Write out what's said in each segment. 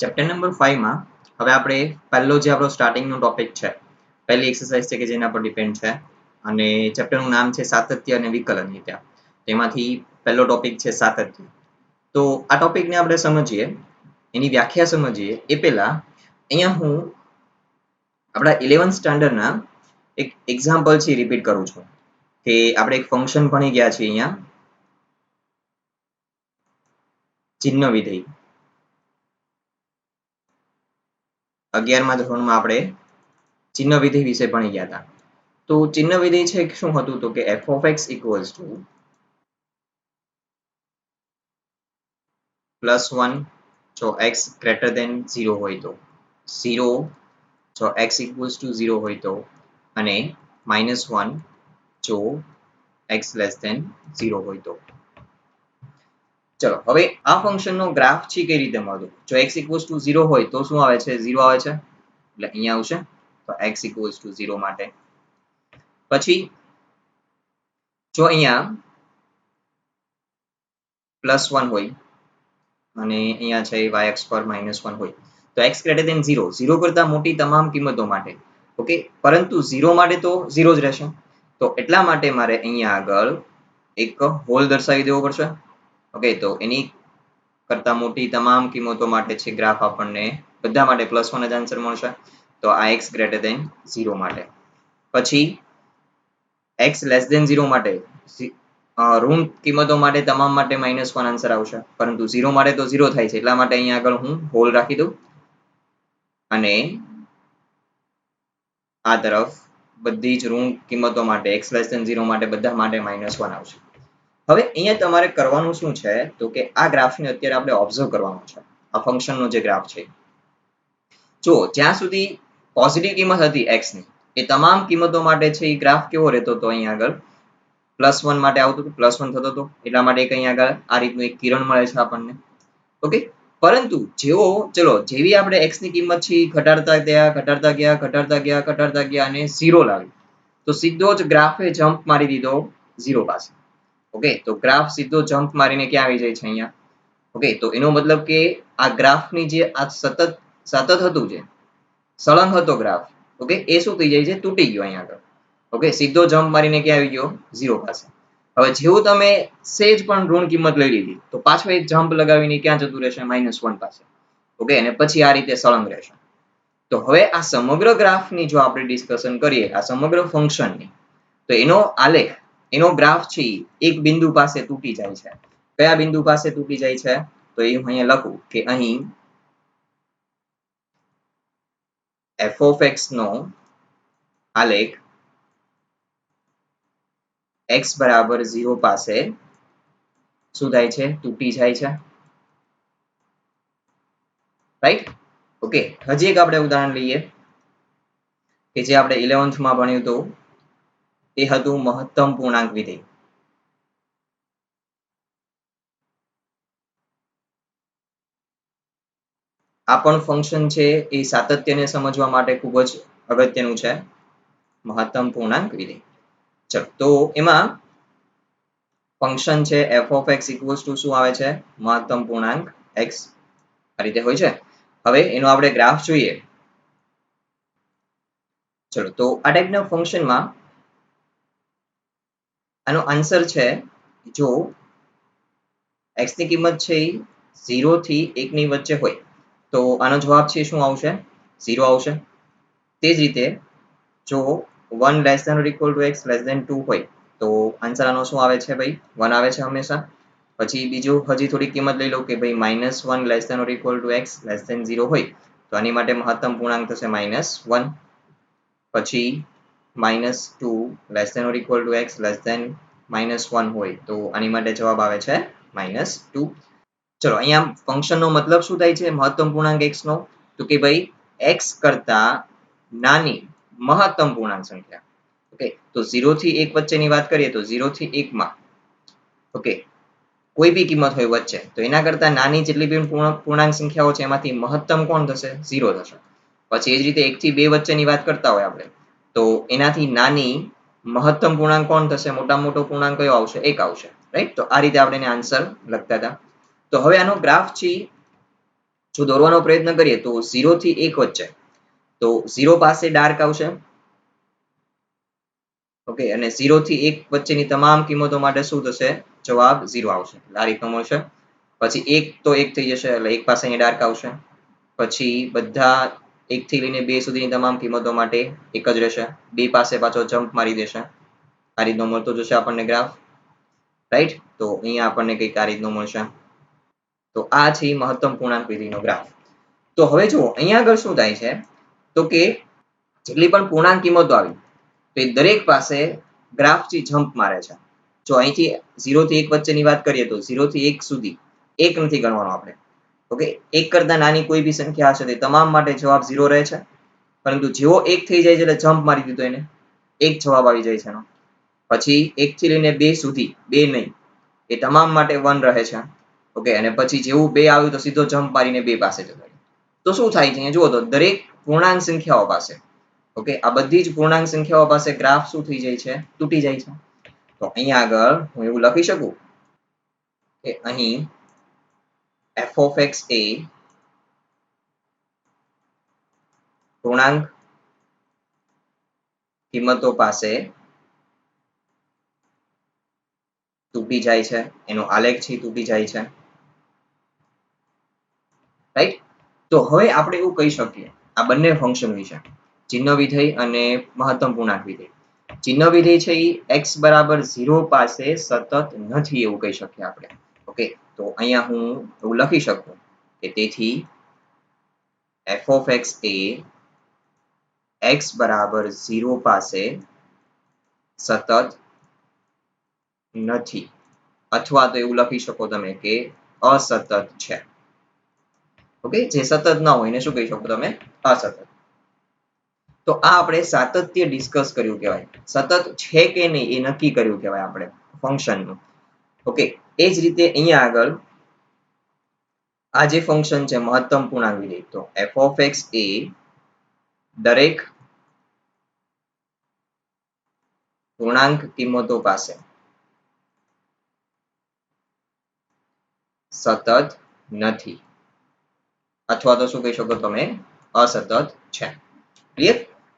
Chapter number 5 માં હવે આપણે પહેલો જે આપણો સ્ટાર્ટિંગનો ટોપિક છે, પહેલી એક્સરસાઇઝ છે કે જેના પર ડિપેન્ડ છે અને ચેપ્ટરનું નામ છે સાતત્ય અને વિકલનીયતા. તેમાંથી પહેલો ટોપિક છે સાતત્ય. તો આ ટોપિકને આપણે સમજીએ, એની વ્યાખ્યા સમજીએ એ પહેલા અહીંયા હું આપણા 11th સ્ટાન્ડર્ડના એક એક્ઝામ્પલ છે રિપીટ કરું છું કે આપણે એક ફંક્શન ભણી ગયા છીએ અહીંયા, ચિહ્ન વિધેય. 11મા ધોરણમાં આપણે ચિહ્ન વિધેય વિશે ભણી ગયા હતા. તો ચિહ્ન વિધેય છે શું હતું તો કે f of x equals to +1 જો x greater than 0 હોય તો, 0 જો x equals to 0 હોય તો, અને -1 જો x less than 0 હોય તો. ચલો હવે આ ફંક્શનનો ગ્રાફ છે કઈ રીતે મળતો? જો x equals to 0 હોય તો શું આવે છે? 0 આવે છે, એટલે અહીંયા આવશે તો x equals to 0 માટે. પછી જો અહીંયા +1 હોય અને અહીંયા છે y અક્ષ પર -1 હોય તો x greater than 0, 0 કરતા મોટી તમામ કિંમતો માટે, ઓકે, પરંતુ 0 માટે તો 0 જ રહેશે. તો એટલા માટે મારે અહીંયા આગળ એક હોલ દર્શાવી દેવો પડશે. ઓકે, તો એની કરતા મોટી તમામ કિંમતો માટે છે ગ્રાફ આપણને બધા માટે +1 જ આન્સર મળશે. તો આ x greater than 0 માટે. પછી x less than 0 માટે ઋણ કિંમતો માટે તમામ માટે -1 આન્સર આવશે, પરંતુ 0 માટે તો 0 થાય છે એટલા માટે અહીંયા આગળ હું હોલ રાખી દઉં અને આ તરફ બધી જ ઋણ કિંમતો માટે x less than 0 માટે બધા માટે -1 આવશે. હવે અહીંયા તમારે કરવાનું શું છે તો કે આ ગ્રાફને અત્યારે આપણે ઓબ્ઝર્વ કરવાનું છે. આ ફંક્શનનો જે ગ્રાફ છે, જો જ્યાં સુધી પોઝિટિવ કિંમત હતી x ની એ તમામ કિંમતો માટે છે એ ગ્રાફ કેવો રહેતો હતો? અહીંયા આગળ +1 માટે આવતું હતું, +1 થતો હતો, એટલા માટે અહીંયા આગળ આ રીતનું એક કિરણ મળે છે આપણને. ઓકે, પરંતુ જેવી આપણે x ની કિંમત છે ઘટાડતા ગયા અને 0 લાવી તો સીધો જ ગ્રાફે જમ્પ મારી દીધો 0 પાસે. ઓકે, તો ગ્રાફ સીધો જમ્પ મારીને ક્યાં આવી જાય છે? અહીંયા. ઓકે, તો એનો મતલબ કે આ ગ્રાફની જે આ સતત હતું, જે સળંગ હતો ગ્રાફ, ઓકે, એ શું થઈ જાય છે? તૂટી ગયો અહીંયા આગળ. ઓકે, સીધો જમ્પ મારીને ક્યાં આવી ગયો? 0 પાસે. હવે જેવું તમે સેજ પણ ઋણ કિંમત લઈ લીધી તો પાછો એક જમ્પ લગાવીને ક્યાં જતું રહેશે? -1 પાસે. ઓકે, અને પછી આ રીતે સળંગ રહેશે. તો હવે આ સમગ્ર ગ્રાફની જો આપણે ડિસ્કશન કરીએ, આ સમગ્ર ફંક્શનની, તો એનો આલેખ, એનો ગ્રાફ છે એક બિંદુ પાસે તૂટી જાય છે. કયા બિંદુ પાસે તૂટી જાય છે? તો એ હું અહીંયા લખું કે અહીં f of x નો આલેખ x બરાબર 0 પાસે શું થાય છે? તૂટી જાય છે. રાઈટ? ઓકે, હજી એક આપણે ઉદાહરણ લઈએ કે જે આપણે 11th માં ભણ્યું હતું, એ હતું મહત્તમ પૂર્ણાંક વિધેય. આ પણ ફંક્શન છે એ સાતત્યને સમજવા માટે ખૂબ જ અગત્યનું છે, મહત્તમ પૂર્ણાંક વિધેય. ચલો, તો એમાં ફંક્શન છે f of x equals to શું આવે છે? મહત્તમ પૂર્ણાંક x. આ રીતે હોય છે. હવે એનો આપણે ગ્રાફ જોઈએ. ચલો, તો આ ટાઈપના ફંક્શનમાં આનો આન્સર છે, જો x ની કિંમત છે 0 થી 1 ની વચ્ચે હોય તો આનો જવાબ છે શું આવશે? 0 આવશે. તે જ રીતે જો 1 less than or equal to x less than 2 હોય તો આન્સર આનો શું આવે છે ભાઈ? 1 આવે છે હંમેશા. પછી બીજું હજી થોડી કિંમત લઈ લો કે ભાઈ -1 less than or equal to x less than 0 હોય તો આની માટે મહત્તમ પૂર્ણાંક થશે -1. પછી -2 less than or equal to x less than -1 હોય તો આની માટે જવાબ આવે છે -2. ચલો, અહીંયા ફંક્શનનો મતલબ શું થાય છે મહત્તમ પૂર્ણાંક x નો? તો કે ભાઈ x કરતા નાની મહત્તમ પૂર્ણાંક સંખ્યા. ઓકે, તો 0 થી 1 વચ્ચેની વાત કરીએ તો 0 થી 1 માં, ઓકે, કોઈ બી કિંમત હોય વચ્ચે તો એના કરતા નાની જેટલી બી પૂર્ણાંક સંખ્યાઓ છે એમાંથી મહત્તમ કોણ થશે? 0 થશે. પછી એ જ રીતે 1 થી 2 વચ્ચેની વાત કરતા હોય આપણે તો એનાથી નાની મહત્તમ પૂર્ણાંક કોણ થશે? મોટામાં મોટો પૂર્ણાંક કયો આવશે? 1 આવશે. રાઈટ? તો આ રીતે આપણે આન્સર લખતા હતા. તો હવે આનો ગ્રાફ છે, જો દોરવાનો પ્રયત્ન કરીએ તો 0 થી 1 વચ્ચે, તો 0 પાસે ડાર્ક આવશે. ઓકે, અને 0 થી 1 વચ્ચેની તમામ કિંમતો માટે શું થશે? જવાબ 0 આવશે. આ રીતનું મળશે. પછી 1 તો 1 થઈ જશે એટલે 1 પાસે અહીં ડાર્ક આવશે. પછી બધા 1 થી લઈને 2 સુધીની તમામ કિંમતો માટે એક જ રહેશે. 2 પાસે પાછો જમ્પ મારી દેશે. આ રીતનો મળતો જશે આપણને ગ્રાફ. રાઈટ, તો અહીંયા આપણને કંઈક આ રીતનું મળશે. તો આ છે મહત્તમ પૂર્ણાંક વિધિનો ગ્રાફ. તો હવે જુઓ અહીંયા આગળ શું થાય છે, તો કે જેટલી પણ પૂર્ણાંક કિંમતો આવી તો એ દરેક પાસે ગ્રાફથી જમ્પ મારે છે. જો અહીંથી 0 થી 1 વચ્ચેની વાત કરીએ તો 0 થી 1 સુધી 1 નથી ગણવાનો આપણે. ઓકે, 1 કરતા નાની કોઈ બી સંખ્યા હશે તે તમામ માટે જવાબ 0 રહે છે. પરંતુ જેવો 1 થઈ જાય છે એટલે જમ્પ મારી દીધો એને, 1 જવાબ આવી જાય છે એનો. પછી 1 થી લઈને 2 સુધી 2 નહીં, એ તમામ માટે 1 રહે છે. ઓકે, અને પછી જેવું 2 આવ્યું તો સીધો જમ્પ મારીને 2 પાસે જતો રહ્યો. તો શું થાય છે જુઓ તો દરેક પૂર્ણાંક સંખ્યાઓ પાસે, ઓકે, આ બધી જ પૂર્ણાંક સંખ્યાઓ પાસે ગ્રાફ શું થઈ જાય છે? તૂટી જાય છે. તો અહીંયા આગળ હું એવું લખી શકું કે અહીં f of x એ પૂર્ણાંક કિંમતો પાસે તૂટી જાય છે, એનો આલેખ છે તૂટી જાય છે. રાઈટ, તો હવે આપણે એવું કહી શકીએ આ બંને ફંક્શન વિશે, ચિહ્ન વિધેય અને મહત્તમ પૂર્ણાંક વિધેય. ચિહ્ન વિધેય છે એ x બરાબર 0 પાસે સતત નથી એવું કહી શકીએ આપણે. ઓકે, તો અહીંયા હું એવું લખી શકું કે તેથી f of x A x બરાબર 0 પાસે સતત નથી, અથવા તો એવું લખી શકો તમે કે અસતત છે. ઓકે, જે સતત ના હોય એને શું કહી શકો તમે? અસતત. તો આ આપણે સાતત્ય ડિસ્કસ કર્યું કહેવાય. સતત છે કે નહીં એ નક્કી કર્યું કહેવાય આપણે ફંક્શનનું. ઓકે, એ જ રીતે અહીંયા આગળ આ જે ફંક્શન છે મહત્તમ પૂર્ણાંક વિધેય, તો f of x એ દરેક પૂર્ણાંક કિંમતો પાસે સતત નથી, અથવા તો શું કહી શકો તમે? અસતત છે. ક્લિયર?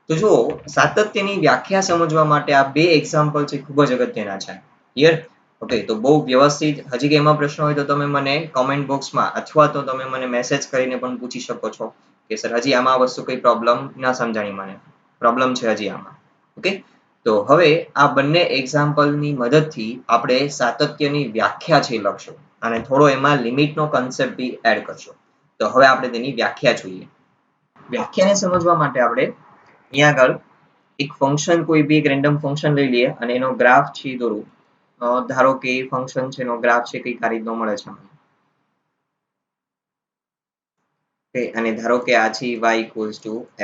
તો જુઓ સાતત્યની વ્યાખ્યા સમજવા માટે આ બે એક્ઝામ્પલ છે ખૂબ જ અગત્યના છે. ક્લિયર? ઓકે, તો બહુ વ્યવસ્થિત હજી કે એમાં પ્રશ્ન હોય તો તમે મને કોમેન્ટ બોક્સમાં અથવા તો તમે મને મેસેજ કરીને પણ પૂછી શકો છો કે સર હજી આમાં વસ્તુ કઈ પ્રોબ્લેમ ના સમજાણી, મને પ્રોબ્લેમ છે હજી આમાં. ઓકે, તો હવે આ બંને એક્ઝામ્પલની મદદથી આપણે સાતત્યની વ્યાખ્યા છે લખશું અને થોડો એમાં લિમિટનો કન્સેપ્ટ બી એડ કરશું. તો હવે આપણે તેની વ્યાખ્યા જોઈએ. વ્યાખ્યાને સમજવા માટે આપણે અહીંયા આગળ એક ફંક્શન, કોઈ બી એક રેન્ડમ ફંક્શન લઈ લઈએ અને એનો ગ્રાફ છે દોરું. ધારો કે ફંક્શન છે એનો ગ્રાફ છે કંઈક આ રીતનો મળે છે. ઓકે, અને ધારો કે આ છે y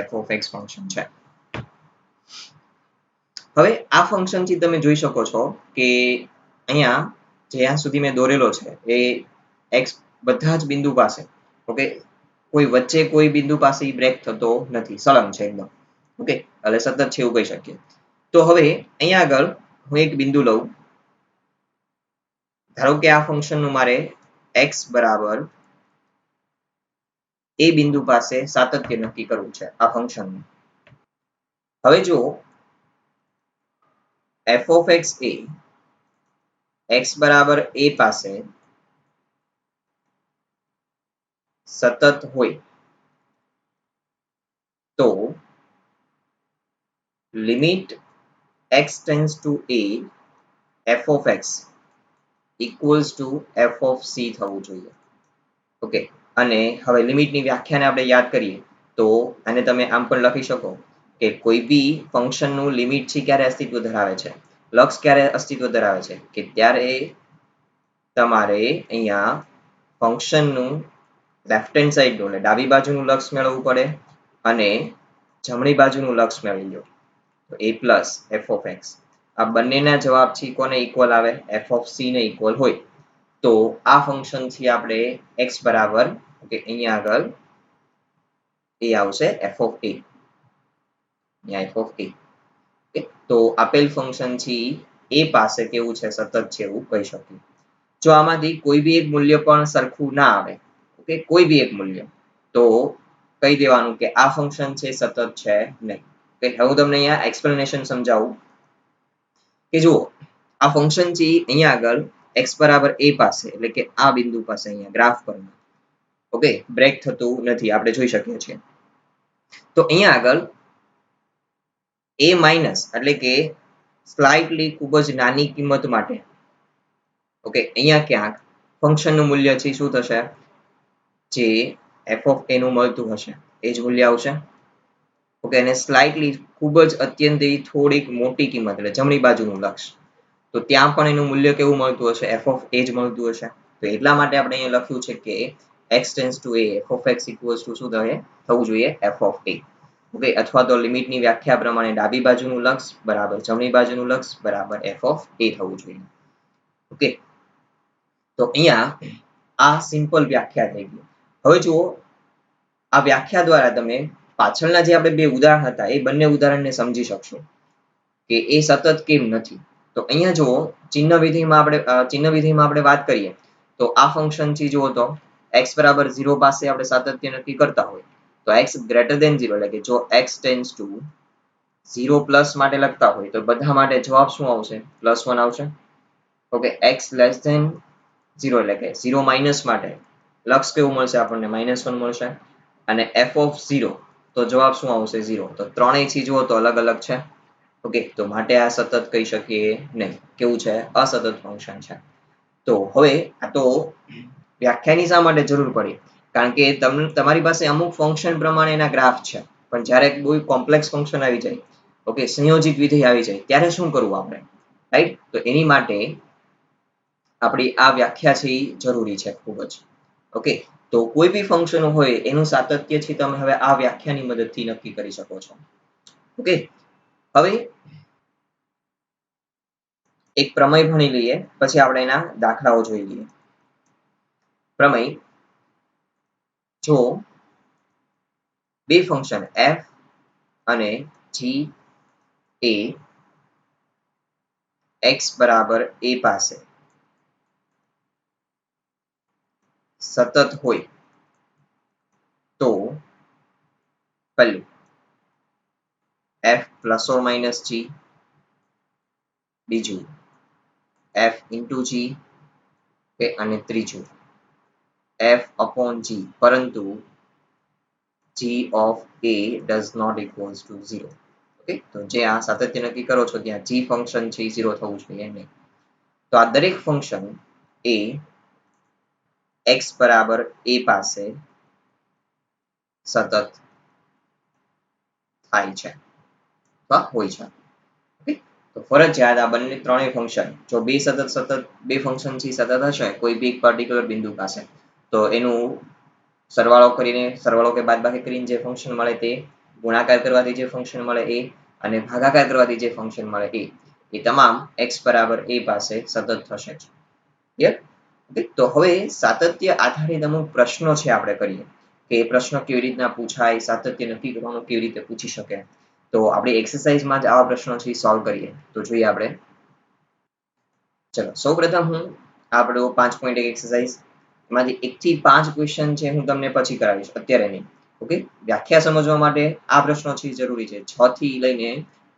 f of x function છે. હવે આ ફંક્શન થી તમે જોઈ શકો છો કે અહીંયા જ્યાં સુધી મેં દોરેલો છે એ x બધા જ બિંદુ પાસે, ઓકે, કોઈ વચ્ચે કોઈ બિંદુ પાસે બ્રેક થતો નથી, સળંગ છે એકદમ. ઓકે, એટલે સતત છે એવું કહી શકીએ. તો હવે અહીંયા આગળ હું એક બિંદુ લઉં. ધારો કે આ ફંક્શન નું મારે x બરાબર એ બિંદુ પાસે સાતત્ય નક્કી કરવું છે આ ફંક્શન નું. હવે જો f of x A x બરાબર a પાસે સતત હોય તો limit x tends to a f of x equals to f of c થવું જોઈએ. ઓકે, અને હવે લિમિટની વ્યાખ્યાને આપણે યાદ કરીએ તો આને તમે આમ પણ લખી શકો કે કોઈ બી ફંક્શનનું લિમિટ છે ક્યારે અસ્તિત્વ ધરાવે છે, લક્ષ ક્યારે અસ્તિત્વ ધરાવે છે કે ત્યારે તમારે અહીંયા ફંક્શનનું લેફ્ટ હેન્ડ સાઈડનું એટલે ડાબી બાજુનું લક્ષ મેળવવું પડે અને જમણી બાજુનું લક્ષ મેળવી લો તો a plus f of x. આ બંનેના જવાબ છે કોને ઇક્વલ આવે? f of c ને ઇક્વલ હોય. તો આ ફંક્શન થી આપણે x બરાબર, ઓકે, અહીંયા આગળ એ આવશે f of a. અહીંયા f of a. ઓકે, તો આપેલ ફંક્શન થી a પાસે કેવું છે? સતત છે એવું કહી શકીએ. જો આમાંથી કોઈ બી એક મૂલ્ય પણ સરખું ના આવે, ઓકે, કોઈ બી એક મૂલ્ય, તો કહી દેવાનું કે આ ફંક્શન છે સતત છે નહીં. કે હવે હું તમને અહીંયા એક્સપ્લેનેશન સમજાવું કે જુઓ આ ફંક્શન છે અહીંયા આગળ x બરાબર a પાસે એટલે કે આ બિંદુ પાસે અહીંયા ગ્રાફ પર ઓકે બ્રેક થતું નથી આપણે જોઈ શકીએ છીએ. તો અહીંયા આગળ a માઇનસ એટલે કે સ્લાઇટલી ખૂબ જ નાની કિંમત માટે ઓકે અહીંયા ક્યાંક ફંક્શનનું મૂલ્ય છે શું થશે જે f of a નું મળતું હશે એ જ મૂલ્ય આવશે. ઓકે અને સ્લાઇટલી ખૂબ જ અત્યંત થોડીક મોટી કિંમત એટલે જમણી બાજુનું લક્ષ તો ત્યાં પણ એનું મૂલ્ય કેવું મળતું હશે f of a જ મળતું હશે. તો એટલા માટે આપણે અહીંયા લખ્યું છે કે x tends to a f of x equals to શું થવું જોઈએ f of a. ઓકે અથવા તો લિમિટની વ્યાખ્યા પ્રમાણે ડાબી બાજુનું લક્ષ બરાબર જમણી બાજુનું લક્ષ બરાબર f of a થવું જોઈએ. ઓકે તો અહીંયા આ સિમ્પલ વ્યાખ્યા થઈ ગઈ. હવે જુઓ આ વ્યાખ્યા દ્વારા તમે પાછળના જે આપણે બે ઉદાહરણ હતા એ બંને ઉદાહરણને સમજી શકશો કે એ સતત કેમ નથી. તો અહીંયા જુઓ ચિહ્ન વિધિમાં આપણે વાત કરીએ તો આ ફંક્શન થી જુઓ તો x બરાબર 0 પાસે આપણે સાતત્ય નક્કી કરતા હોય તો x ગ્રેટર ધેન 0 એટલે કે જો x ટેન્ડ્સ ટુ 0 પ્લસ માટે લખતા હોય તો બધા માટે જવાબ શું આવશે +1 આવશે. ઓકે x લેસ ધેન 0 એટલે કે 0 માઇનસ માટે લક્ષ કેવું મળશે આપણને -1 મળશે અને f of 0 તો જવાબ શું આવશે 0. તો ત્રણેય થી જુઓ તો અલગ અલગ છે. ઓકે તો માટે આ સતત કહી શકીએ નહીં કેવું છે અસતત ફંક્શન છે. તો હવે આ તો વ્યાખ્યાની શા માટે જરૂર પડી કારણ કે તમારી પાસે અમુક ફંક્શન પ્રમાણે એના ગ્રાફ છે પણ જ્યારે કોઈ કોમ્પ્લેક્સ ફંક્શન આવી જાય ઓકે સંયોજિત વિધેય આવી જાય ત્યારે શું કરવું આપણે રાઈટ. તો એની માટે આપણી આ વ્યાખ્યા છે એ જરૂરી છે ખૂબ જ. ઓકે તો કોઈ બી ફંક્શન હોય એનું સાતત્ય છે તમે હવે આ વ્યાખ્યાની મદદથી નક્કી કરી શકો છો. ઓકે હવે એક પ્રમેય ભણી લઈએ પછી આપણે એના દાખલાઓ જોઈ લઈએ. પ્રમેય જો બે ફંક્શન f અને g એ x બરાબર a પાસે સતત હોય તો પહેલું f plus or minus g બીજું f into g અને ત્રીજું f upon g પરંતુ g of a does not equals to 0. Okay તો જે આ સાતત્ય નક્કી કરો છો ત્યાં g ફંક્શન છે 0 થવું જોઈએ નહીં. તો આ દરેક ફંક્શન એ x બરાબર a પાસે સતત થાય છે અથવા હોય છે. ઓકે તો ફરજિયાત આ બંને ત્રણેય ફંક્શન જો બે ફંક્શન થી સતત હશે કોઈ બી પર્ટિક્યુલર બિંદુ પાસે તો એનું સરવાળો કે બાદબાકી કરીને જે ફંક્શન મળે તે ગુણાકાર કરવાથી જે ફંક્શન મળે એ અને ભાગાકાર કરવાથી જે ફંક્શન મળે એ તમામ x બરાબર a પાસે સતત થશે જ. ક્લિયર. તો હવે સાતત્ય આધારિત અમુક પ્રશ્નો છે આપણે કરીએ કે એ પ્રશ્ન કેવી રીતના પૂછાય સાતત્ય નક્કી કરવાનું કેવી રીતે પૂછી શકે. તો આપણી એક્સરસાઇઝમાં જ આવા પ્રશ્નો છે સોલ્વ કરીએ તો જોઈએ આપણે. ચલો સૌપ્રથમ હું આપણો 5.1 એક્સરસાઇઝ એમાંથી 1 થી 5 ક્વેશ્ચન છે હું તમને પછી કરાવીશ અત્યારે નહીં. ઓકે વ્યાખ્યા સમજવા માટે આ પ્રશ્નો છે જરૂરી છે 6 થી લઈને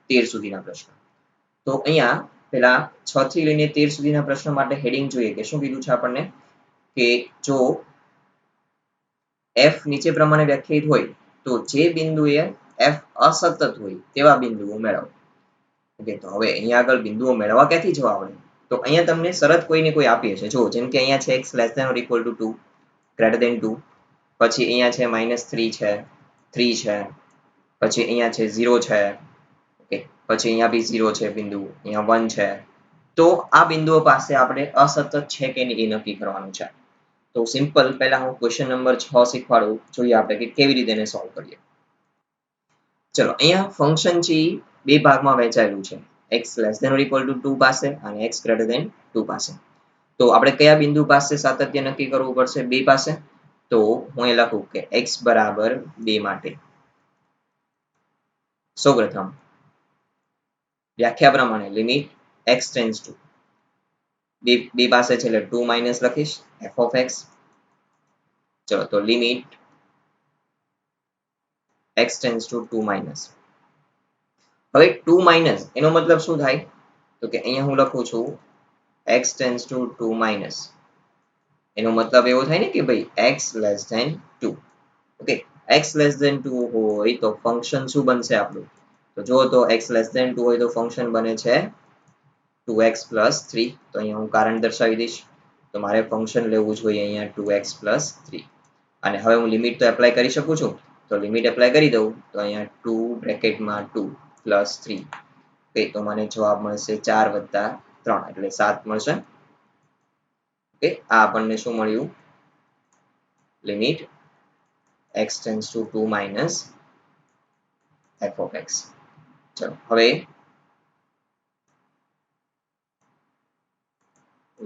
13 સુધીના પ્રશ્નો. તો અહીંયા પેલા 6 થી લઈને 13 સુધીના પ્રશ્નો માટે હેડિંગ જોઈએ કે શું કીધું છે આપણને કે જો f નીચે પ્રમાણે વ્યાખ્યાયિત હોય તો જે બિંદુએ f અસતત હોય તેવા બિંદુઓ મેળવો. ઓકે તો હવે અહીંયા આગળ બિંદુઓ મેળવવા ક્યાંથી જવા આપણે તો અહીંયા તમને શરત કોઈને કોઈ આપીએ છે જો જેમ કે અહીંયા છે x less than or equal to 2 greater than 2 પછી અહીંયા છે -3 છે 3 છે પછી અહીંયા છે 0 છે ઓકે પછી અહીંયા બી 0 છે બિંદુ અહીંયા 1 છે તો આ બિંદુઓ પાસે આપણે અસતત છે કે નહીં એ નક્કી કરવાનું છે. તો સિમ્પલ પહેલા હું ક્વેશ્ચન નંબર 6 શીખવાડું જોઈએ આપણે કે કેવી રીતે એને સોલ્વ કરીએ. ચલો અહીંયા ફંક્શન છે બે ભાગમાં વહેંચાયેલું છે x less than or equal to 2 પાસે અને x greater than 2 પાસે. તો આપણે કયા બિંદુ પાસે સાતત્ય નક્કી કરવું પડશે 2 પાસે. તો હું એ લખું કે x બરાબર 2 માટે સૌપ્રથમ વ્યાખ્યા પ્રમાણે લિમિટ x tends to બે પાસે છે એટલે 2 માઇનસ લખીશ f of x. ચલો તો limit x tense two 2 minus. હવે 2 માઇનસ એનો મતલબ શું થાય? તો કે અહીંયા હું લખું છું x ટેન્સ ટુ 2 માઇનસ. એનો મતલબ એવો થાય ને કે ભાઈ x less than 2. Okay, x less than 2 હોય તો ફંક્શન શું બનશે આપણું? તો જો તો x લેસ ધેન 2 હોય તો ફંક્શન બને છે 2x પ્લસ 3. તો અહીંયા હું કારણ દર્શાવી દઈશ. તો મારે ફંક્શન લેવું જોઈએ અહીંયા 2x પ્લસ 3. અને હવે હું લિમિટ તો એપ્લાય કરી શકું છું. તો લિમિટ એપ્લાય કરી દઉં તો અહીંયા 2 બ્રેકેટમાં 2 પ્લસ 3. ઓકે, તો મને જવાબ મળશે 4 વત્તા 3 એટલે 7 મળશે. ઓકે, આ આપણને શું મળ્યું? Limit x tense two 2 minus f of x. ચલો હવે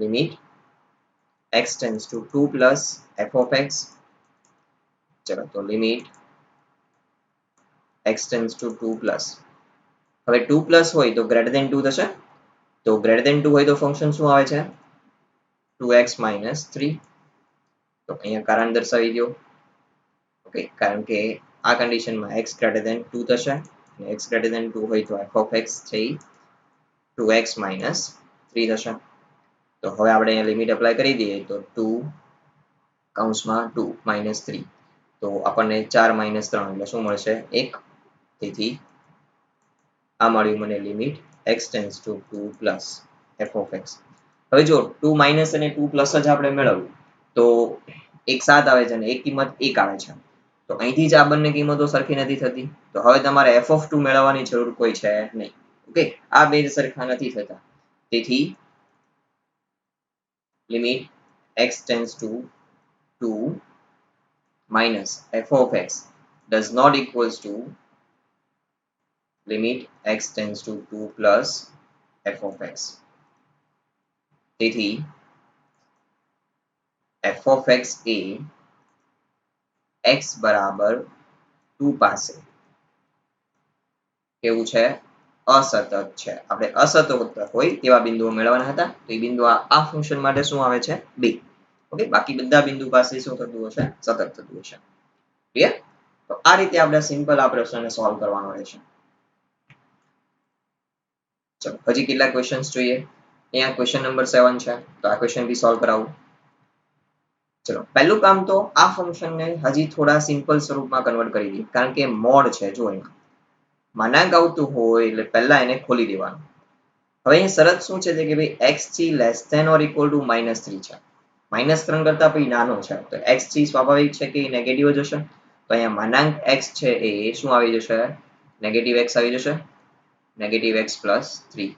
limit x tense two 2 plus f of x. ચલો તો limit x tense two 2 plus. હવે 2 પ્લસ હોય તો ગ્રેટર ધેન 2 થશે. તો ગ્રેટર ધેન 2 હોય તો ફંક્શન શું આવે છે? 2x minus 3. તો અહીંયા કારણ દર્શાવી દો. ઓકે, કારણ કે આ કન્ડિશનમાં x ગ્રેટર ધેન 2 થશે અને x ગ્રેટર ધેન 2 હોય તો f of x છે 2x minus 3 થશે. તો હવે આપણે અહીંયા લિમિટ એપ્લાય કરી દઈએ તો 2 કૌંસમાં 2 minus 3. તો આપણને 4 minus 3 એટલે શું મળશે? 1. તેથી આ મળ્યું મને limit x tense two 2 plus f of x. હવે જો 2 માઇનસ અને 2 પ્લસ જ આપણે મેળવવું તો એક 7 આવે છે અને એક કિંમત 1 આવે છે. તો અહીંથી જ આ બંને કિંમતો સરખી નથી થતી. તો હવે તમારે f of 2 મેળવવાની જરૂર કોઈ છે નહીં. ઓકે, આ બે સરખા નથી થતા. તેથી limit x tense two 2 minus f of x does not equals to limit x tends to 2 plus f of x. તેથી f of x A x બરાબર 2 પાસે કેવું છે? અસતત છે. આપણે અસતત હોય તેવા બિંદુઓ મેળવવાના હતા. તો એ બિંદુ આ ફંક્શન માટે શું આવે છે? 2. ઓકે, બાકી બધા બિંદુ પાસે શું થતું હશે? સતત થતું હશે. ક્લિયર? તો આ રીતે આપણે સિમ્પલ આ પ્રશ્નને સોલ્વ કરવાનો રહેશે. ચલો હજી કેટલા ક્વેશ્ચન્સ જોઈએ? અહીંયા ક્વેશ્ચન નંબર 7 છે. તો આ ક્વેશ્ચન બી સોલ્વ કરાવું. ચલો પહેલું કામ તો આ ફંક્શનને હજી થોડા સિમ્પલ સ્વરૂપમાં કન્વર્ટ કરી દઈએ. કારણ કે મોડ છે જો એમાં માનાંક આવતું હોય એટલે પહેલા એને ખોલી દેવાનું. હવે અહીં શરત શું છે કે ભાઈ x3 less than or equal to -3 છે. -3 કરતા પછી નાનો છે. તો x3 સ્વાભાવિક છે કે નેગેટિવ જ હશે. તો અહીંયા માનાંક x છે એ શું આવી જશે? નેગેટિવ x આવી જશે. Negative x plus 3.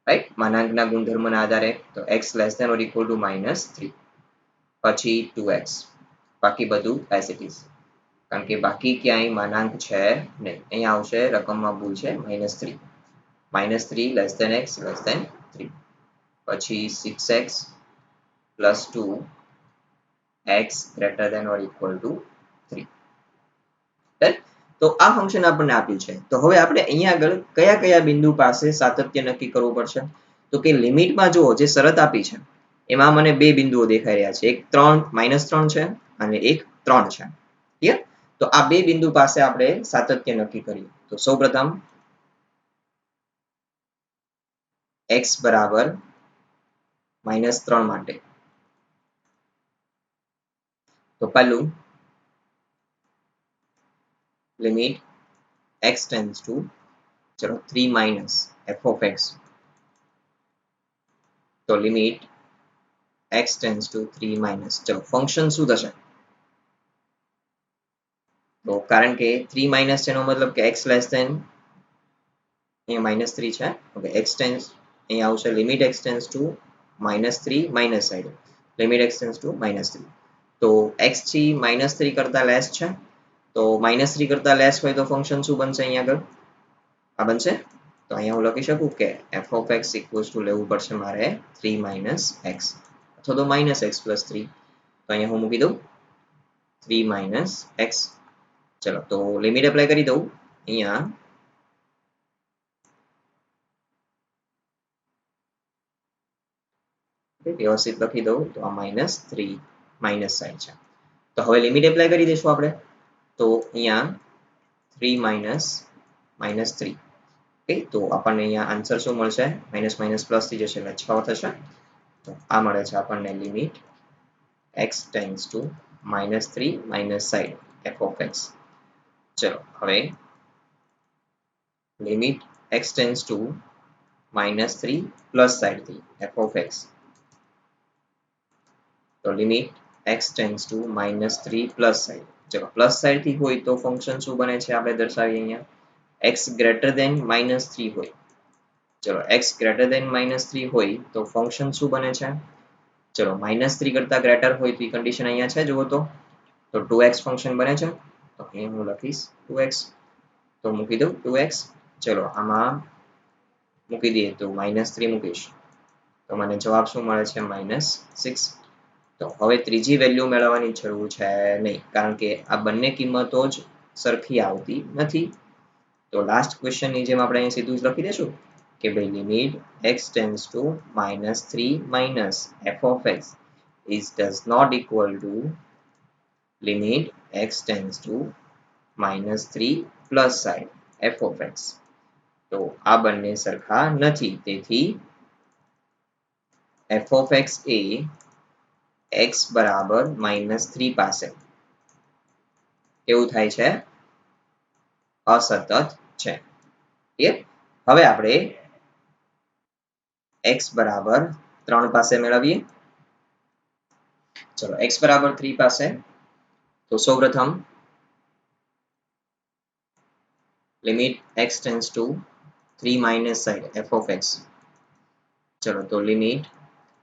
રાઈટ? માનાંકના ગુણધર્મના આધારે તો x less than or equal to -3. પછી 2x. બાકી બધું એઝ ઇટ ઇઝ. કારણ કે બાકી ક્યાંય માનાંક છે નહીં. અહીંયા આવશે રકમમાં ભૂલ છે -3. -3 less than x less than 3. પછી 6x plus 2 x greater than or equal to 3. તો આ ફંક્શન આપણને આપ્યું છે. તો હવે આપણે અહીંયા આગળ કયા કયા બિંદુ પાસે સાતત્ય નક્કી કરવું પડશે? તો કે લિમિટમાં જુઓ જે શરત આપી છે એમાં મને બે બિંદુઓ દેખાઈ રહ્યા છે. એક 3 -3 છે અને એક 3 છે. ક્લિયર? તો આ બે બિંદુ પાસે આપણે સાતત્ય નક્કી કરીએ. તો સૌપ્રથમ x બરાબર -3 માટે તો પહેલું લિમિટ x ટેન્સ ટુ ચલો 3 માઇનસ f of x. તો limit x tense two 3 minus ચલો ફંક્શન શું થશે? તો કારણ કે 3 માઇનસ એનો મતલબ કે x લેસ ધેન અહીંયા -3 છે. ઓકે, x ટેન્સ અહીંયા આવશે limit x tense two -3 minus side limit x tense two -3. તો x થી -3 કરતા લેસ છે. તો -3 કરતા લેસ હોય તો ફંક્શન શું બનશે અહીંયા આગળ? આ બનશે. તો અહીંયા હું લખી શકું કે f of x equals to લેવું પડશે મારે 3 માઇનસ x અથવા તો -x પ્લસ 3. તો અહીંયા હું મૂકી દઉં 3 માઇનસ x. ચલો તો લિમિટ એપ્લાય કરી દઉં. અહીંયા વ્યવસ્થિત લખી દઉં તો આ -3 માઇનસ સાઈન છે. તો હવે લિમિટ એપ્લાય કરી દઈશું આપણે. તો અહીંયા 3 માઇનસ -3. ઓકે, તો આપણને અહીંયા આન્સર શું મળશે? માઇનસ માઇનસ પ્લસ થઈ જશે એટલે 6 થશે. તો આ મળે છે આપણને limit x tends to -3 -sin f of x. ચલો હવે limit x tends to -3 plus side થી f of x. તો limit x tends to -3 plus side. ચલો પ્લસ સાઈડ થી હોય તો ફંક્શન શું બને છે આપણે દર્શાવીએ અહીંયા x ગ્રેટર ધેન -3 હોય. ચલો x ગ્રેટર ધેન -3 હોય તો ફંક્શન શું બને છે? ચલો -3 કરતા ગ્રેટર હોય તો એ કન્ડિશન અહીંયા છે જુઓ તો 2x ફંક્શન બને છે. તો અહીં હું લખીશ 2x, તો મૂકી દઉં 2x. ચલો આમાં મૂકી દઈએ તો -3 મૂકીશ તો મને જવાબ શું મળે છે? -6. તો હવે ત્રીજી વેલ્યુ મેળવવાની જરૂર છે નહીં, કારણ કે આ બંને કિંમતો જ સરખી આવતી નથી. તો લાસ્ટ ક્વેશ્ચનની જેમ આપણે અહીં સીધું જ લખી દઈશું કે ભાઈ limit x tends to -3 minus f of x is does not equal to limit x tends to -3 plus side f of x. તો આ બંને સરખા નથી, તેથી f of x A x બરાબર -3 પાસે એવું થાય છે, અસતત છે. હવે આપણે x બરાબર 3 પાસે મેળવીએ. ચલો x બરાબર 3 પાસે તો સૌપ્રથમ limit x tends to 3 minus side f of x. ચલો તો લિમિટ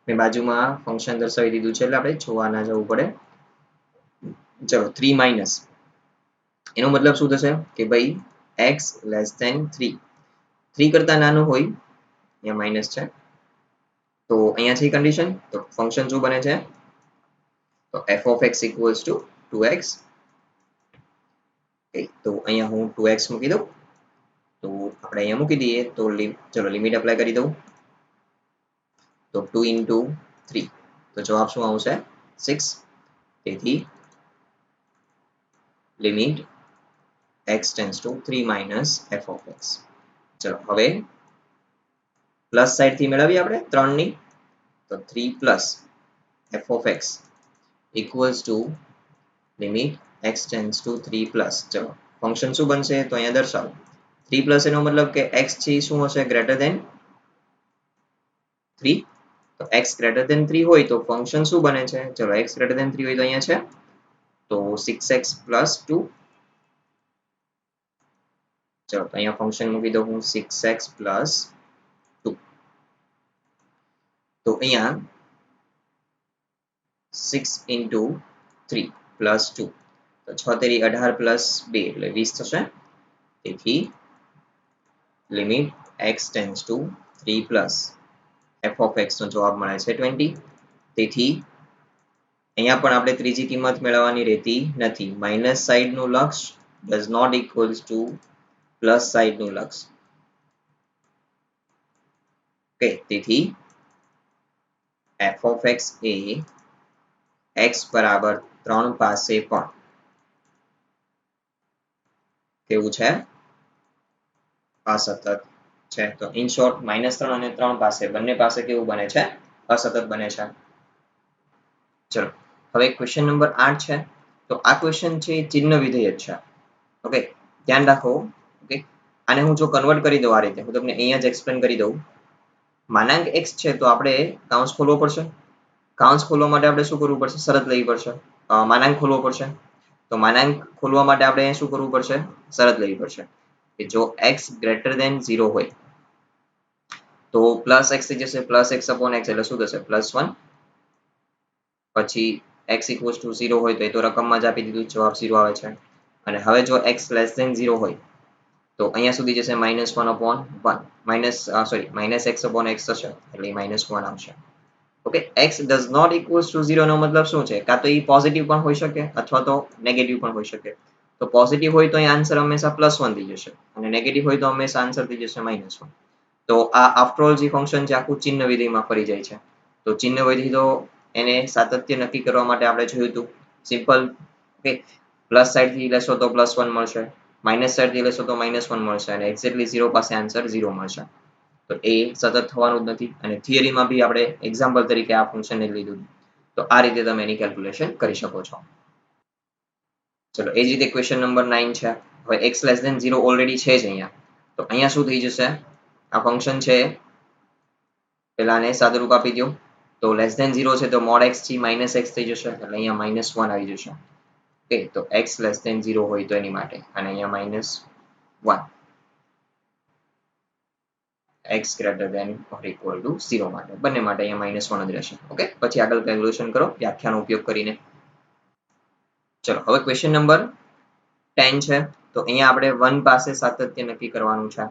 મેં બાજુમાં ફંક્શન દર્શાવી દીધું છે એટલે આપણે જોવા ના જવું પડે. ચલો 3 માઇનસ એનો મતલબ શું થશે કે ભાઈ x લેસ ધેન 3. 3 કરતા નાનું હોય અહીંયા માઇનસ છે તો અહીંયા છે કન્ડિશન, તો ફંક્શન શું બને છે? તો f of x equals to 2x. તો અહીંયા હું 2x મૂકી દઉં. તો આપણે અહીંયા મૂકી દઈએ તો ચલો લિમિટ એપ્લાય કરી દઉં તો 2 into 3 તો જવાબ શું આવશે? 6. તેથી limit x tends to 3 minus f of x. ચલો હવે પ્લસ સાઈડ થી મેળવીએ આપણે 3 ની, તો 3 plus f of x equals to limit x tends to 3 plus. ચલો ફંક્શન શું બનશે તો અહીંયા દર્શાવો 3 plus એનો મતલબ કે x છે શું હશે? Greater than 3. તો x ગ્રેટર ધેન 3 હોય તો ફંક્શન શું બને છે? ચલો x ગ્રેટર ધેન 3 હોય તો અહીંયા છે તો 6x plus 2. ચલો તો અહીંયા ફંક્શન મૂકી દઉં હું 6x plus 2. તો અહીંયા 6 into 3 plus 2 તો 6 તેરી 18 plus 2 એટલે 20 થશે. તેથી limit x tends to 3 plus f of x નો જવાબ મળે છે 20. તેથી અહીંયા પણ આપણે ત્રીજી કિંમત મેળવવાની રહેતી નથી. માઇનસ સાઈડનું લક્ષ does not equals to plus સાઈડનું લક્ષ. ઓકે, તેથી f of x A x બરાબર 3 પાસે પણ કેવું છે? અસતત છે. તો ઇન શોર્ટ -3 અને 3 પાસે બંને પાસે કેવું બને છે? અસતત બને છે. ચલો હવે ક્વેશ્ચન નંબર 8 છે. તો આ ક્વેશ્ચન છે ચિહ્ન વિધેય છે. ઓકે, ધ્યાન રાખો. ઓકે, આને હું જો કન્વર્ટ કરી દઉં આ રીતે, હું તમને અહીંયા જ એક્સપ્લેન કરી દઉં. માનાંક x છે તો આપણે કૌંસ ખોલવો પડશે. કૌંસ ખોલવા માટે આપણે શું કરવું પડશે? શરત લેવી પડશે. માનાંક ખોલવો પડશે. તો માનાંક ખોલવા માટે આપણે શું કરવું પડશે? શરત લેવી પડશે કે જો x ગ્રેટર ધેન 0 હોય તો પ્લસ x થઈ જશે, પ્લસ x upon x એટલે શું થશે? +1. પછી x equals to 0 હોય તો એ તો રકમમાં જ આપી દીધું, જવાબ 0 આવે છે. અને હવે જો x લેસ ધેન 0 હોય તો અહીંયા સુધી જશે -1 upon 1 -x upon x થશે એટલે -1 આવશે. Okay, x does not equals to 0 નો મતલબ શું છે? કાં તો એ પોઝિટિવ પણ હોઈ શકે અથવા તો નેગેટિવ પણ હોઈ શકે. તો પોઝિટિવ હોય તો અહીં આન્સર હંમેશા +1 થઈ જશે અને નેગેટિવ હોય તો હંમેશા આન્સર થઈ જશે -1. તો આ આફ્ટર ઓલ જે ફંક્શન છે આખું ચિહ્ન વિધેયમાં ફરી જાય છે. તો ચિહ્ન વિધેય તો એને સાતત્ય નક્કી કરવા માટે આપણે જોયું હતું સિમ્પલ. ઓકે, પ્લસ સાઈડ થી લેશો તો +1 મળશે, માઇનસ સાઈડથી લેશો તો -1 મળશે અને એક્ઝેક્ટલી 0 પાસે આન્સર 0 મળશે. તો એ સતત થવાનું જ નથી અને થિયરીમાં બી આપણે એક્ઝામ્પલ તરીકે આ ફંક્શનને લીધું. તો આ રીતે તમે એની કેલ્ક્યુલેશન કરી શકો છો. ચલો એ જ રીતે ક્વેશ્ચન નંબર 9 છે. હવે x લેસ ધેન 0 ઓલરેડી છે જ અહીંયા. તો અહીંયા શું થઈ જશે? આ ફંક્શન છે પેલા આને સાદુરૂપ આપી દો. તો લેસ ધેન 0 છે તો mod x થી -x થઈ જશે એટલે અહીંયા -1 આવી જશે. ઓકે તો x લેસ ધેન 0 હોય તો એની માટે અને અહીંયા -1 x greater than or equal to 0 માટે બંને માટે અહીંયા -1 જ રહેશે. ઓકે પછી આગળ કેલ્ક્યુલેશન કરો વ્યાખ્યાનો ઉપયોગ કરીને. ચલો હવે ક્વેશ્ચન નંબર 10 છે. તો અહીંયા આપણે 1 પાસે સાતત્ય નક્કી કરવાનું છે.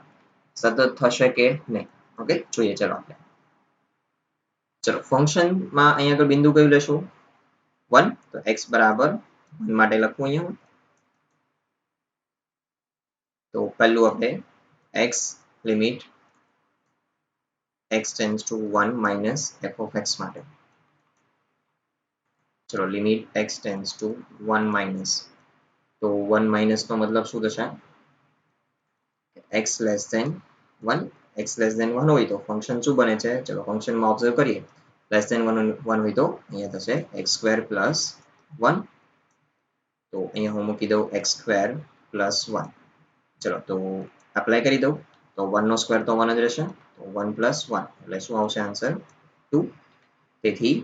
સતત થશે કે નહીં. ઓકે જોઈએ ચલો આપણે. ચલો ફંક્શનમાં અહીંયા આગળ બિંદુ કયું લેશું? 1. તો x બરાબર 1 માટે લખવું અહીંયા. તો પહેલું આપણે x limit x tends to 1 minus f of x માટે. ચલો limit x tends to 1 minus. તો 1 minus નો મતલબ શું થશે? x less than 1. x less than 1 હોય તો ફંક્શન શું બને છે? ચલો ફંક્શનમાં ઓબ્ઝર્વ કરીએ. લેસ ધેન 1 હોય તો અહીંયા થશે x સ્ક્વેર પ્લસ 1. તો અહીંયા હું મૂકી દઉં x સ્ક્વેર પ્લસ 1. ચલો તો એપ્લાય કરી દઉં તો 1 નો સ્ક્વેર તો 1 જ રહેશે. તો 1 પ્લસ 1 એટલે શું આવશે આન્સર? 2. તેથી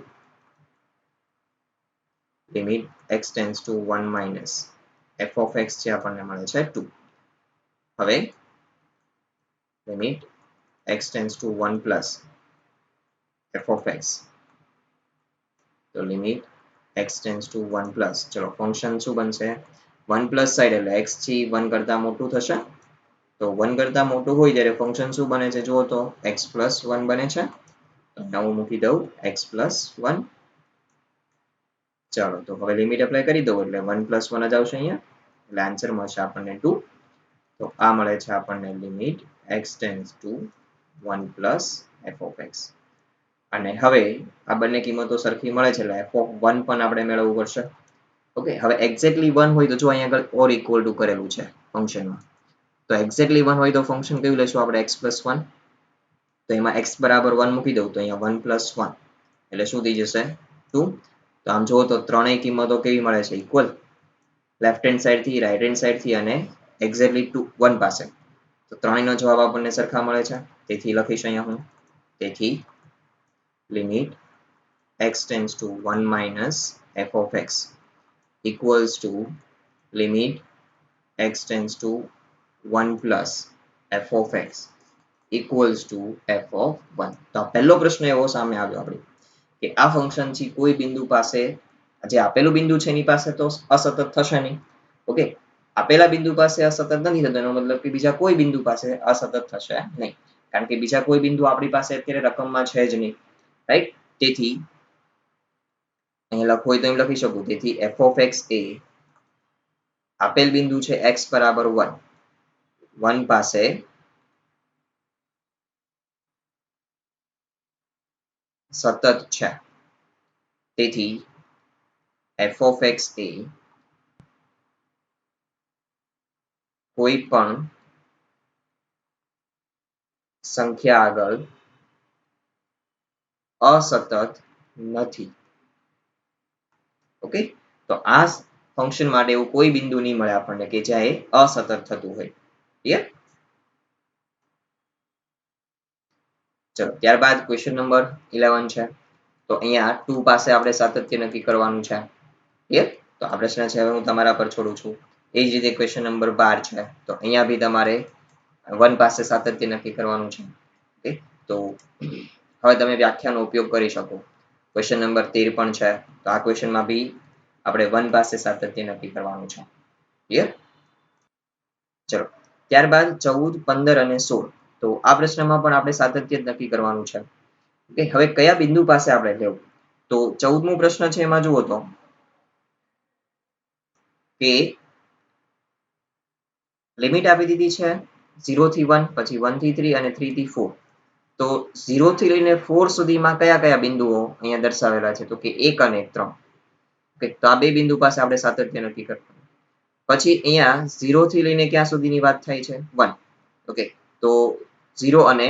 limit x tends to 1 minus f of x જે આપણને મળે છે 2. હવે limit x tends to 1 plus f of x. તો limit x tends to 1 plus. ચલો ફંક્શન શું બનશે? 1 પ્લસ સાઈડ એટલે x થી 1 કરતા મોટું થશે. તો 1 કરતા મોટું હોય ત્યારે ફંક્શન શું બને છે જુઓ તો x plus 1 બને છે. તો હું મૂકી દઉં x plus 1. ચાલો તો હવે લિમિટ એપ્લાય કરી દઉં એટલે 1 plus 1 જ આવશે અહીંયા એટલે આન્સર મળશે આપણને 2. તો આ મળે છે આપણને limit x tends to 1 plus f of x. અને હવે આ બંને કિંમતો સરખી મળે છે એટલે f of 1 પણ આપણે મેળવવું પડશે. ઓકે હવે એક્ઝેક્ટલી 1 હોય તો જો અહીંયા આગળ ઓર ઇક્વલ ટુ કરેલું છે ફંક્શનમાં. તો એક્ઝેક્ટલી 1 હોય તો ફંક્શન કયું લેશું આપણે? x plus 1. તો એમાં x બરાબર 1 મૂકી દઉં તો અહીંયા 1 plus 1 એટલે શું થઈ જશે? 2. તો આમ જુઓ તો ત્રણેય કિંમતો કેવી મળે છે? ઇક્વલ. લેફ્ટ હેન્ડ સાઈડ થી રાઈટ હેન્ડ સાઈડ થી અને એક્ઝેક્ટલી 1 પાસે. તો ત્રણેયનો જવાબ આપણને સરખા મળે છે. તેથી લખીશ અહીંયા હું. તેથી limit x tends to 1 minus f of x equals to limit x tends to 1 plus f of x equals to f of 1. તો આ પહેલો પ્રશ્ન એવો સામે આવ્યો આપણે કે આ ફંક્શન થી કોઈ બિંદુ પાસે જે આપેલું બિંદુ છે એની પાસે તો અસતત થશે નહીં. ઓકે આપેલા બિંદુ પાસે અસતત નથી થતો એનો મતલબ કે બીજા કોઈ બિંદુ પાસે અસતત થશે નહીં કારણ કે બીજા કોઈ બિંદુ આપણી પાસે અત્યારે રકમમાં છે જ નહીં. રાઈટ? તેથી અહીંયા લખવું હોય તો એમ લખી શકું. તેથી f of x એ આપેલ બિંદુ છે x બરાબર 1 પાસે સતત છે. તેથી f of x એ કોઈ પણ સંખ્યા આગળ અસતત નથી. ઓકે તો આ ફંક્શન માટે એવું કોઈ બિંદુ નહીં મળે આપણને કે જ્યાં એ અસતત થતું હોય. ક્લિયર? ચલો ત્યારબાદ ક્વેશ્ચન નંબર 11 છે. તો અહીંયા 2 પાસે આપણે સાતત્ય નક્કી કરવાનું છે. ક્લિયર? તો આ પ્રશ્ન છે હવે હું તમારા પર છોડું છું. એ જ રીતે ક્વેશ્ચન નંબર 12 છે. તો અહીંયા બી તમારે 1 પાસે સાતત્ય નક્કી કરવાનું છે. ઓકે તો હવે તમે વ્યાખ્યાનો ઉપયોગ કરી શકો. ક્વેશ્ચન નંબર 13 પણ છે. તો આ ક્વેશ્ચનમાં બી આપણે 1 પાસે સાતત્ય નક્કી કરવાનું છે. ક્લિયર? ચલો ત્યારબાદ 14, 15 અને 16. તો આ પ્રશ્નમાં પણ આપણે સાતત્ય જ નક્કી કરવાનું છે. ઓકે હવે કયા બિંદુ પાસે આપણે લેવું? તો 14મો પ્રશ્ન છે એમાં જુઓ તો કે લિમિટ આપી દીધી છે 0 થી 1 પછી 1 થી 3 અને 3 થી 4. તો 0 થી લઈને 4 સુધીમાં કયા કયા બિંદુઓ અહીંયા દર્શાવેલા છે? તો કે 1 અને 3. ઓકે તો આ બે બિંદુ પાસે આપણે સાતત્ય નક્કી કરવાનું. પછી અહીંયા 0 થી લઈને ક્યાં સુધીની વાત થાય છે 1. ઓકે, તો 0 અને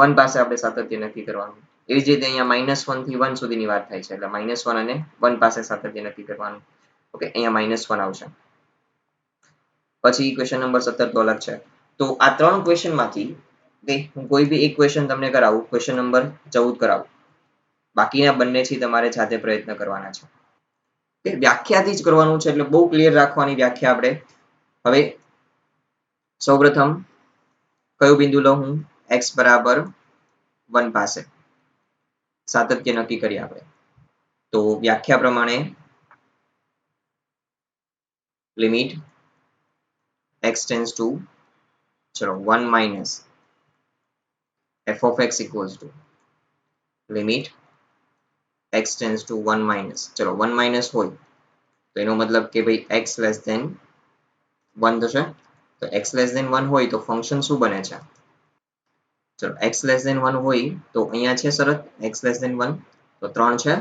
1 પાસે આપણે સાતત્ય નક્કી કરવાનું. એવી જ રીતે અહીંયા -1 થી 1 સુધીની વાત થાય છે એટલે -1 અને 1 પાસે સાતત્ય નક્કી કરવાનું. ઓકે, અહીંયા -1 આવશે. પછી ક્વેશ્ચન નંબર 17 તો અલગ છે. તો આ ત્રણ ક્વેશ્ચન માંથી હું કોઈ બી એક ક્વેશ્ચન તમને કરાવું, ક્વેશ્ચન નંબર 14 કરાવું, બાકીના બંનેથી તમારે જાતે પ્રયત્ન કરવાના છે. વ્યાખ્યાથી જ કરવાનું છે એટલે બહુ ક્લિયર રાખવાની વ્યાખ્યા આપણે. હવે સૌપ્રથમ કયું બિંદુ લઉં હું? x બરાબર 1 પાસે સાતત્ય નક્કી કરીએ આપણે. તો વ્યાખ્યા પ્રમાણે limit x tends to 1 minus f of x equals to limit x tends to 1 minus 1 minus હોય તો એનો મતલબ કે ભાઈ x less than 1 થશે. તો x less than 1 હોય તો ફંક્શન શું બને છે? ચલો x less than 1 હોય તો અહીંયા છે શરત x less than 1 તો 3 છે,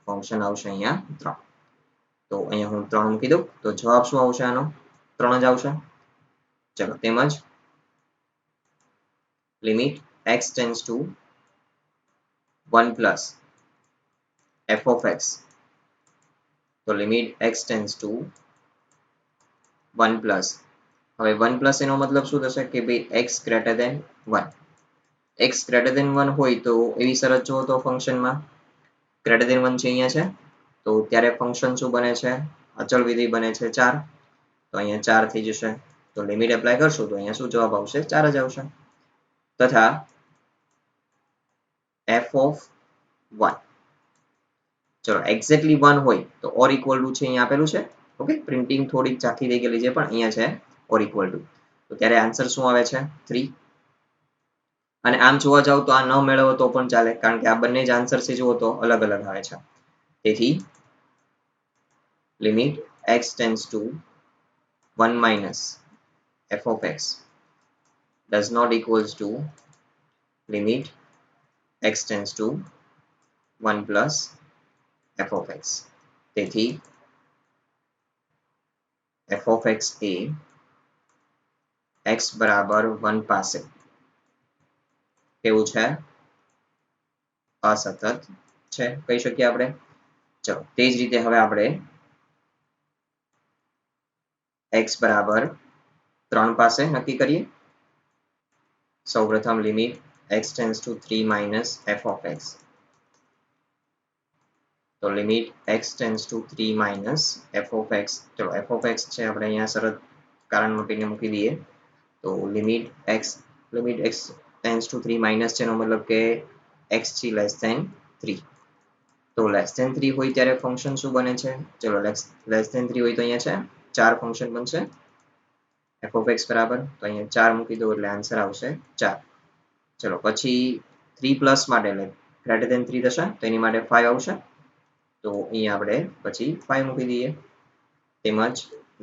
ફંક્શન આવશે અહીંયા 3. તો અહીંયા હું 3 મૂકી દઉં તો જવાબ શું આવશે આનો? 3 જ આવશે. ચલો તેમજ limit x tends to 1 plus f of x. તો limit x tends to 1 plus. હવે 1 plus એનો મતલબ શું થશે કે ભાઈ x greater than 1. x greater than 1 હોય તો એવી શરત જુઓ તો ફંક્શનમાં greater than 1 છે અહીંયા છે તો ત્યારે ફંક્શન શું બને છે? અચળ વિધેય બને છે 4. તો અહીંયા 4 થઈ જશે. તો લિમિટ એપ્લાય કરશું તો અહીંયા શું જવાબ આવશે? 4 જ આવશે. તથા f of 1. ચલો એક્ઝેક્ટલી 1 હોય તો ઓર ઇક્વલ ટુ છે અહીંયા આપેલું છે. ઓકે, પ્રિન્ટિંગ થોડીક ઝાંખી થઈ ગયેલી છે પણ અહીંયા છે ઓર ઇક્વલ ટુ. તો ત્યારે આન્સર શું આવે છે? 3. અને આમ જોવા જાવ તો આ ન મેળવો તો પણ ચાલે કારણ કે આ બંને જ આન્સર છે જુઓ તો અલગ અલગ આવે છે. તેથી limit x tends to 1 minus f of x does not equals to limit x tends to 1 plus f of x. તેથી f of x A x બરાબર 1 પાસે કેવું છે? અસતત છે કહી શકીએ આપણે. ચલો તે જ રીતે હવે આપણે x બરાબર 3 પાસે નક્કી કરીએ. સૌપ્રથમ limit x tends to 3 minus f of x. તો limit x tends to 3 minus f of x. ચલો f of x છે આપણે અહીંયા શરત કારણ મૂકીને મૂકી દઈએ. તો limit x tends to 3 minus છે એનો મતલબ કે x છે less than 3. તો less than 3 હોય ત્યારે ફંક્શન શું બને છે? ચલો less than 3 હોય તો અહીંયા છે 4 ફંક્શન બનશે f of x બરાબર. તો અહીંયા 4 મૂકી દો એટલે આન્સર આવશે 4. ચલો પછી 3 પ્લસ માટે એટલે ગ્રેટર ધેન 3 થશે તો એની માટે 5 આવશે. તો અહીંયા આપણે પછી 5 મૂકી દઈએ. તેમજ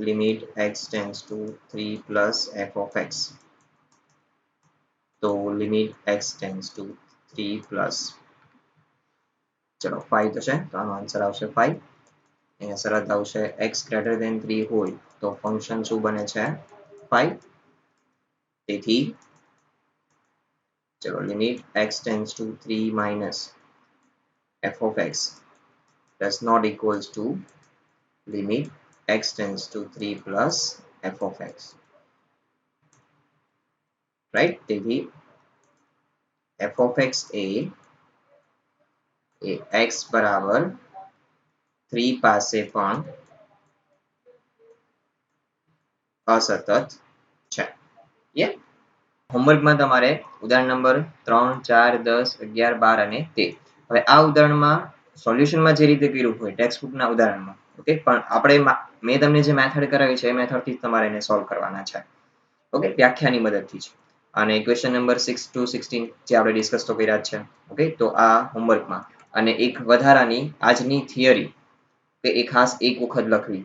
limit x tends to 3 plus f of x. તો limit x tends to 3 plus ચલો 5 થશે તો આનો આન્સર આવશે 5. અહીંયા શરત આવશે x greater than 3 હોય તો ફંક્શન શું બને છે? 5. તેથી ચલો limit x tends to 3 minus f of x does not equals to limit x tends to 3 plus f of x. Right? તેથી f of x A x બરાબર 3 પાસે પણ અસતત છે. હોમવર્કમાં તમારે ઉદાહરણ નંબર 3, 4, 10, 11, 12 અને 13. હવે આ ઉદાહરણમાં સોલ્યુશનમાં જે રીતે કર્યું હોય ટેક્સ્ટ બુકના ઉદાહરણમાં ઓકે પણ આપણે મેં તમને જે મેથડ કરાવી છે એ મેથડથી જ તમારે એને સોલ્વ કરવાના છે. ઓકે, વ્યાખ્યાની મદદથી જ. અને ક્વેશ્ચન નંબર 6 to 16 જે આપણે ડિસ્કસ તો કર્યા જ છે. ઓકે, તો આ હોમવર્કમાં અને એક વધારાની આજની થિયરી કે એ ખાસ એક વખત લખવી.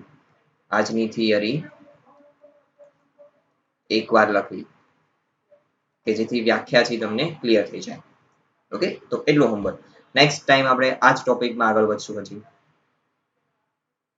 આજની થિયરી એકવાર લખવી કે જેથી વ્યાખ્યાથી તમને ક્લિયર થઈ જાય. ઓકે, તો એટલું હોમવર્ક. નેક્સ્ટ ટાઈમ આપણે આ જ ટોપિકમાં આગળ વધશું પછી.